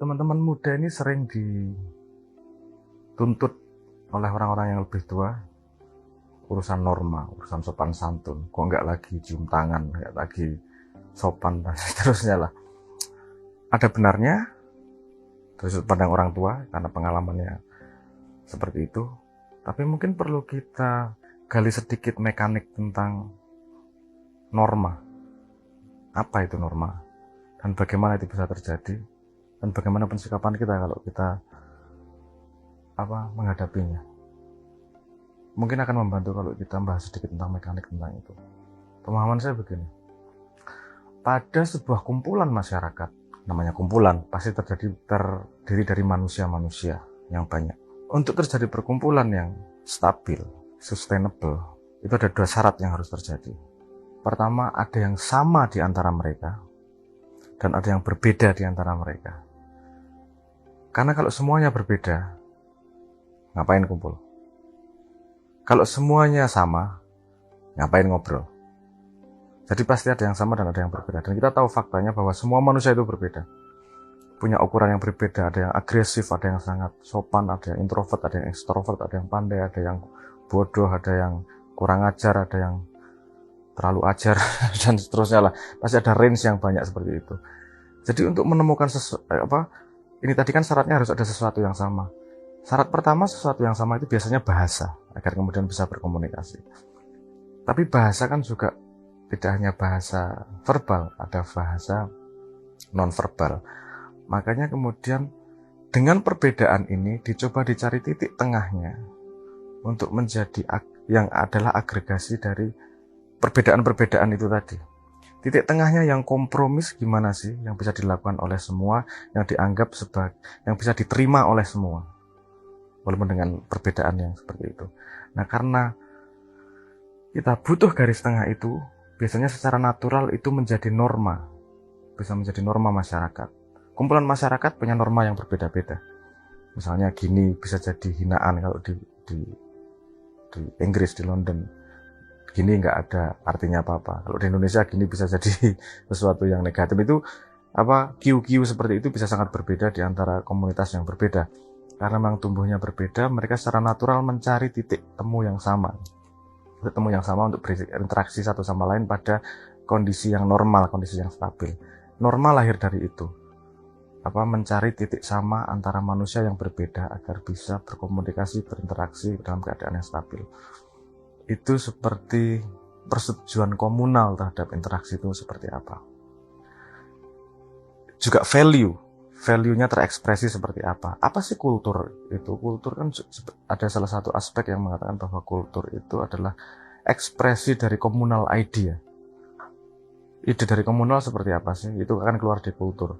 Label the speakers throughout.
Speaker 1: Teman-teman muda ini sering dituntut oleh orang-orang yang lebih tua urusan norma, urusan sopan santun. Kok nggak lagi cium tangan, nggak lagi sopan dan seterusnya lah. Ada benarnya dari sudut pandang orang tua karena pengalamannya seperti itu. Tapi mungkin perlu kita gali sedikit mekanik tentang norma. Apa itu norma? Dan bagaimana itu bisa terjadi? Dan bagaimana pensikapan kita kalau kita menghadapinya. Mungkin akan membantu kalau kita bahas sedikit tentang mekanik tentang itu. Pemahaman saya begini. Pada sebuah kumpulan masyarakat, namanya kumpulan, pasti terdiri dari manusia-manusia yang banyak. Untuk terjadi perkumpulan yang stabil, sustainable, itu ada dua syarat yang harus terjadi. Pertama, ada yang sama di antara mereka, dan ada yang berbeda di antara mereka. Karena kalau semuanya berbeda, ngapain kumpul? Kalau semuanya sama, ngapain ngobrol? Jadi pasti ada yang sama dan ada yang berbeda. Dan kita tahu faktanya bahwa semua manusia itu berbeda. Punya ukuran yang berbeda, ada yang agresif, ada yang sangat sopan, ada yang introvert, ada yang ekstrovert, ada yang pandai, ada yang bodoh, ada yang kurang ajar, ada yang terlalu ajar, dan seterusnya lah. Pasti ada range yang banyak seperti itu. Jadi untuk menemukan ini tadi kan syaratnya harus ada sesuatu yang sama. Syarat pertama sesuatu yang sama itu biasanya bahasa, agar kemudian bisa berkomunikasi. Tapi bahasa kan juga tidak hanya bahasa verbal, ada bahasa non-verbal. Makanya kemudian dengan perbedaan ini dicoba dicari titik tengahnya untuk menjadi yang adalah agregasi dari perbedaan-perbedaan itu tadi. Titik tengahnya yang kompromis gimana sih yang bisa dilakukan oleh semua, yang dianggap yang bisa diterima oleh semua, walaupun dengan perbedaan yang seperti itu. Nah, karena kita butuh garis tengah itu, biasanya secara natural itu menjadi norma, bisa menjadi norma masyarakat. Kumpulan masyarakat punya norma yang berbeda-beda. Misalnya gini bisa jadi hinaan kalau di Inggris, di London. Gini nggak ada artinya apa-apa. Kalau di Indonesia gini bisa jadi sesuatu yang negatif. Itu Q seperti itu bisa sangat berbeda di antara komunitas yang berbeda. Karena memang tumbuhnya berbeda, mereka secara natural mencari titik temu yang sama. Titik temu yang sama untuk berinteraksi satu sama lain pada kondisi yang normal, kondisi yang stabil. Normal lahir dari itu. Mencari titik sama antara manusia yang berbeda agar bisa berkomunikasi, berinteraksi dalam keadaan yang stabil. Itu seperti persetujuan komunal terhadap interaksi itu seperti apa. Juga value-nya terekspresi seperti apa. Apa sih kultur itu? Kultur kan ada salah satu aspek yang mengatakan bahwa kultur itu adalah ekspresi dari komunal idea. Ide dari komunal seperti apa sih? Itu akan keluar di kultur.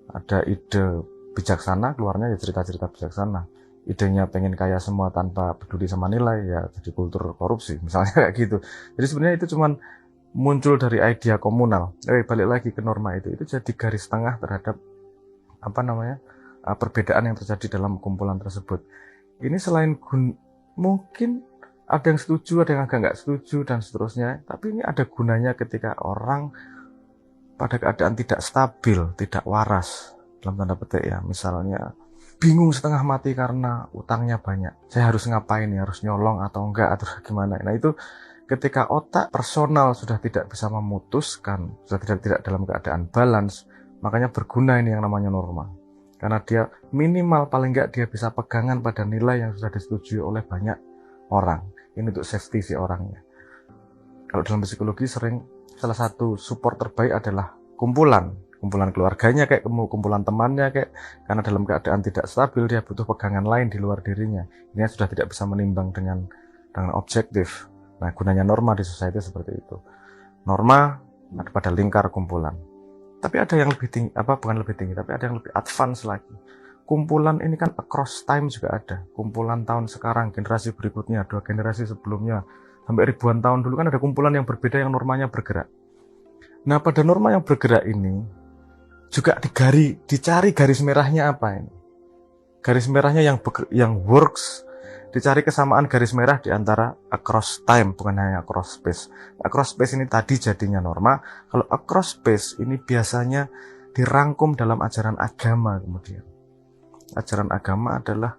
Speaker 1: Ada ide bijaksana, keluarnya ya cerita-cerita bijaksana. Idenya pengen kaya semua tanpa peduli sama nilai, ya jadi kultur korupsi, misalnya kayak gitu. Jadi sebenarnya itu cuman muncul dari idea komunal. Balik lagi ke norma itu jadi garis tengah terhadap perbedaan yang terjadi dalam kumpulan tersebut. Ini selain mungkin ada yang setuju, ada yang agak nggak setuju dan seterusnya. Tapi ini ada gunanya ketika orang pada keadaan tidak stabil, tidak waras dalam tanda petik ya, misalnya bingung setengah mati karena utangnya banyak. Saya harus ngapain ya? Harus nyolong atau enggak atau gimana? Nah, itu ketika otak personal sudah tidak bisa memutuskan, sudah tidak dalam keadaan balance, makanya berguna ini yang namanya norma. Karena dia minimal paling enggak dia bisa pegangan pada nilai yang sudah disetujui oleh banyak orang. Ini untuk safety si orangnya. Kalau dalam psikologi sering salah satu support terbaik adalah kumpulan keluarganya kayak kumpulan temannya kayak, karena dalam keadaan tidak stabil dia butuh pegangan lain di luar dirinya. Ini sudah tidak bisa menimbang dengan objektif. Nah, gunanya norma di society seperti itu. Norma ada pada lingkar kumpulan. Tapi ada yang lebih tinggi, bukan lebih tinggi, tapi ada yang lebih advance lagi. Kumpulan ini kan across time juga ada. Kumpulan tahun sekarang, generasi berikutnya, 2 generasi sebelumnya, sampai ribuan tahun dulu kan ada kumpulan yang berbeda yang normanya bergerak. Nah, pada norma yang bergerak ini juga dicari garis merahnya apa ini. Garis merahnya yang works, dicari kesamaan garis merah di antara across time, bukan hanya across space. Across space ini tadi jadinya norma. Kalau across space ini biasanya dirangkum dalam ajaran agama kemudian. Ajaran agama adalah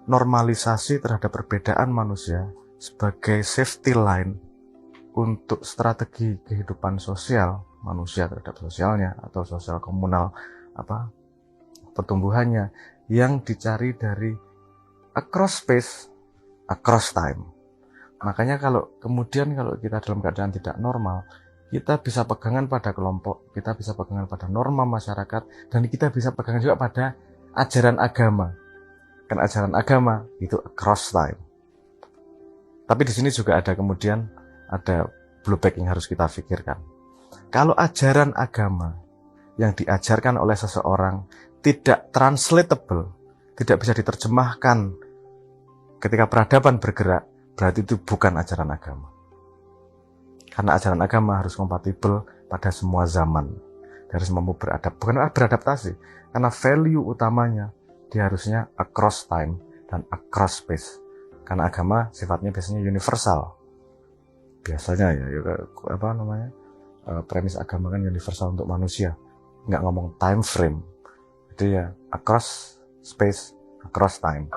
Speaker 1: normalisasi terhadap perbedaan manusia sebagai safety line untuk strategi kehidupan sosial manusia terhadap sosialnya atau sosial komunal pertumbuhannya yang dicari dari across space, across time. Makanya kalau kita dalam keadaan tidak normal, kita bisa pegangan pada kelompok, kita bisa pegangan pada norma masyarakat, dan kita bisa pegangan juga pada ajaran agama. Karena ajaran agama itu across time. Tapi di sini juga ada blowback yang harus kita pikirkan. Kalau ajaran agama yang diajarkan oleh seseorang tidak translatable, tidak bisa diterjemahkan ketika peradaban bergerak, berarti itu bukan ajaran agama. Karena ajaran agama harus kompatibel pada semua zaman. Dia harus mampu beradaptasi. Karena value utamanya dia harusnya across time dan across space. Karena agama sifatnya biasanya universal. Biasanya premis agama kan universal untuk manusia. Nggak ngomong time frame. Jadi ya across space, across time.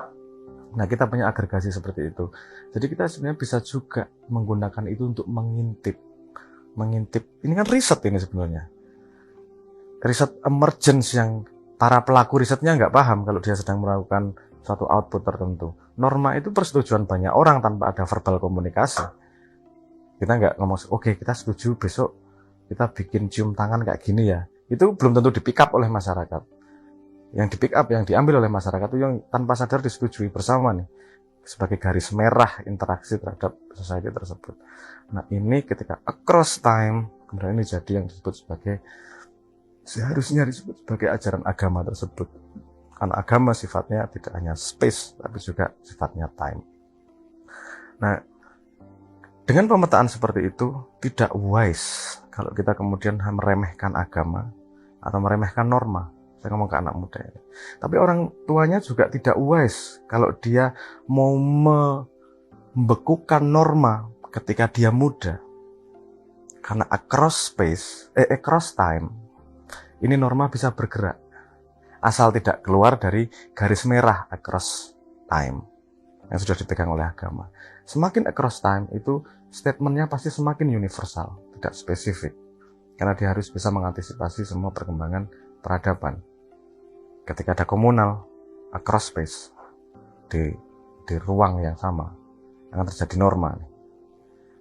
Speaker 1: Nah, kita punya agregasi seperti itu. Jadi kita sebenarnya bisa juga menggunakan itu untuk mengintip. Ini kan riset ini sebenarnya. Riset emergence yang para pelaku risetnya nggak paham kalau dia sedang melakukan suatu output tertentu. Norma itu persetujuan banyak orang tanpa ada verbal komunikasi. Kita nggak ngomong, oke, kita setuju besok kita bikin cium tangan kayak gini ya. Itu belum tentu di pick up oleh masyarakat. Yang di pick up, yang diambil oleh masyarakat itu yang tanpa sadar disetujui bersama nih sebagai garis merah interaksi terhadap society tersebut. Nah, ini ketika across time, kemudian ini jadi yang seharusnya disebut sebagai ajaran agama tersebut. Karena agama sifatnya tidak hanya space, tapi juga sifatnya time. Nah, dengan pemetaan seperti itu tidak wise kalau kita kemudian meremehkan agama atau meremehkan norma. Saya ngomong ke anak muda ini. Tapi orang tuanya juga tidak wise kalau dia mau membekukan norma ketika dia muda. Karena across time, ini norma bisa bergerak. Asal tidak keluar dari garis merah across time yang sudah dipegang oleh agama. Semakin across time itu statementnya pasti semakin universal, tidak spesifik. Karena dia harus bisa mengantisipasi semua perkembangan peradaban. Ketika ada komunal, across space, di ruang yang sama, akan terjadi norma.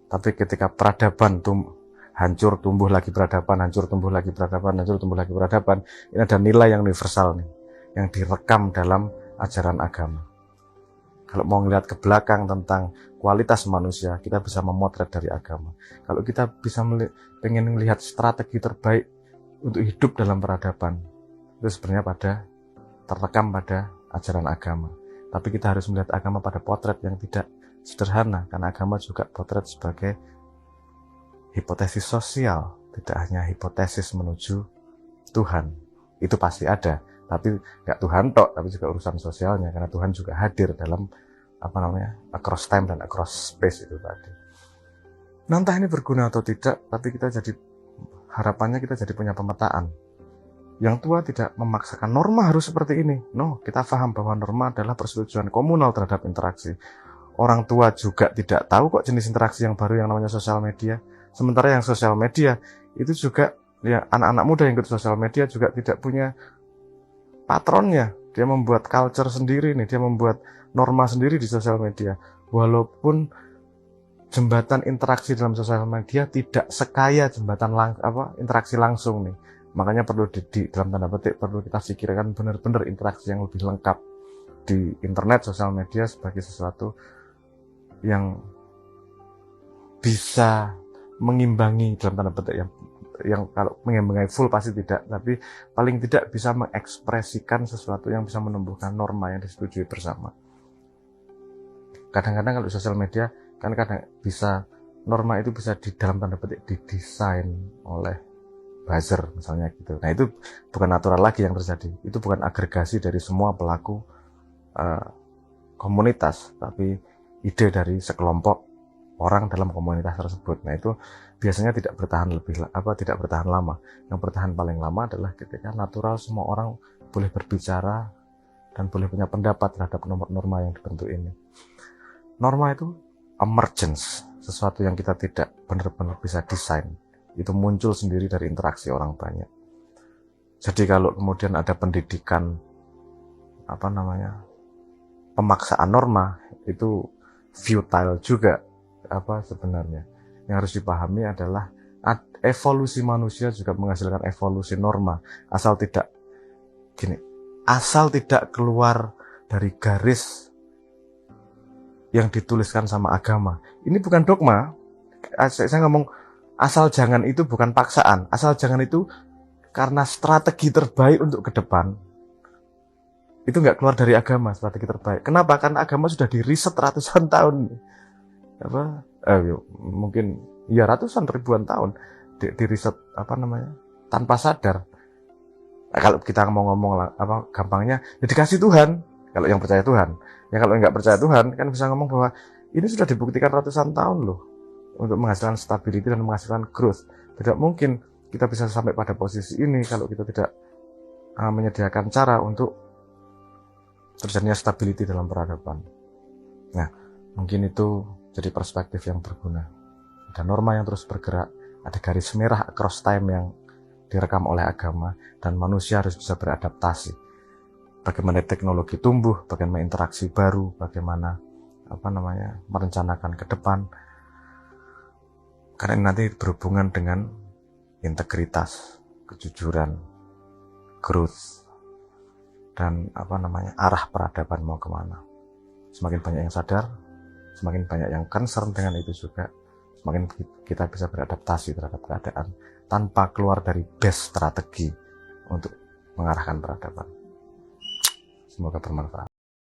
Speaker 1: Tapi ketika peradaban hancur, tumbuh lagi peradaban, hancur, tumbuh lagi peradaban, hancur, tumbuh lagi peradaban, ini ada nilai yang universal nih, yang direkam dalam ajaran agama. Kalau mau ngelihat ke belakang tentang kualitas manusia, kita bisa memotret dari agama. Kalau kita bisa pengen melihat strategi terbaik untuk hidup dalam peradaban, itu sebenarnya terrekam pada ajaran agama. Tapi kita harus melihat agama pada potret yang tidak sederhana, karena agama juga potret sebagai hipotesis sosial, tidak hanya hipotesis menuju Tuhan. Itu pasti ada, tapi nggak Tuhan tok, tapi juga urusan sosialnya, karena Tuhan juga hadir dalam across time dan across space itu tadi. Nah, entah ini berguna atau tidak, tapi harapannya kita jadi punya pemetaan. Yang tua tidak memaksakan norma harus seperti ini. No, kita paham bahwa norma adalah persetujuan komunal terhadap interaksi. Orang tua juga tidak tahu kok jenis interaksi yang baru yang namanya sosial media. Sementara yang sosial media itu juga, ya anak-anak muda yang ikut sosial media juga tidak punya patronnya. Dia membuat culture sendiri nih, dia membuat norma sendiri di sosial media. Walaupun jembatan interaksi dalam sosial media tidak sekaya jembatan interaksi langsung nih. Makanya perlu dalam tanda petik perlu kita pikirkan benar-benar interaksi yang lebih lengkap di internet, sosial media sebagai sesuatu yang bisa mengimbangi dalam tanda petik yang kalau mengimbangi full pasti tidak, tapi paling tidak bisa mengekspresikan sesuatu yang bisa menumbuhkan norma yang disetujui bersama. Kadang-kadang kalau sosial media kan norma itu bisa di dalam tanda petik didesain oleh buzzer misalnya gitu. Nah, itu bukan natural lagi yang terjadi. Itu bukan agregasi dari semua pelaku komunitas, tapi ide dari sekelompok orang dalam komunitas tersebut. Nah, itu biasanya tidak bertahan lama. Yang bertahan paling lama adalah ketika natural semua orang boleh berbicara dan boleh punya pendapat terhadap norma yang dibentuk ini. Norma itu emergence, sesuatu yang kita tidak benar-benar bisa desain. Itu muncul sendiri dari interaksi orang banyak. Jadi kalau kemudian ada pendidikan pemaksaan norma, itu futile juga sebenarnya. Yang harus dipahami adalah evolusi manusia juga menghasilkan evolusi norma, asal tidak keluar dari garis yang dituliskan sama agama. Ini bukan dogma. Saya ngomong asal jangan itu bukan paksaan. Asal jangan itu karena strategi terbaik untuk ke depan. Itu nggak keluar dari agama, strategi terbaik. Kenapa? Karena agama sudah diriset ratusan tahun. Mungkin ya ratusan ribuan tahun diriset tanpa sadar. Nah, kalau kita mau ngomong gampangnya, ya dikasih Tuhan. Kalau yang percaya Tuhan, ya kalau yang nggak percaya Tuhan kan bisa ngomong bahwa ini sudah dibuktikan ratusan tahun loh untuk menghasilkan stability dan menghasilkan growth. Tidak mungkin kita bisa sampai pada posisi ini kalau kita tidak menyediakan cara untuk terjadinya stability dalam peradaban. Nah, mungkin itu jadi perspektif yang berguna. Ada norma yang terus bergerak, ada garis merah across time yang direkam oleh agama, dan manusia harus bisa beradaptasi. Bagaimana teknologi tumbuh, bagaimana interaksi baru, bagaimana merencanakan ke depan. Karena ini nanti berhubungan dengan integritas, kejujuran, growth, dan arah peradaban mau kemana. Semakin banyak yang sadar, semakin banyak yang concern dengan itu juga, semakin kita bisa beradaptasi terhadap keadaan tanpa keluar dari base strategi untuk mengarahkan peradaban. Semoga bermanfaat.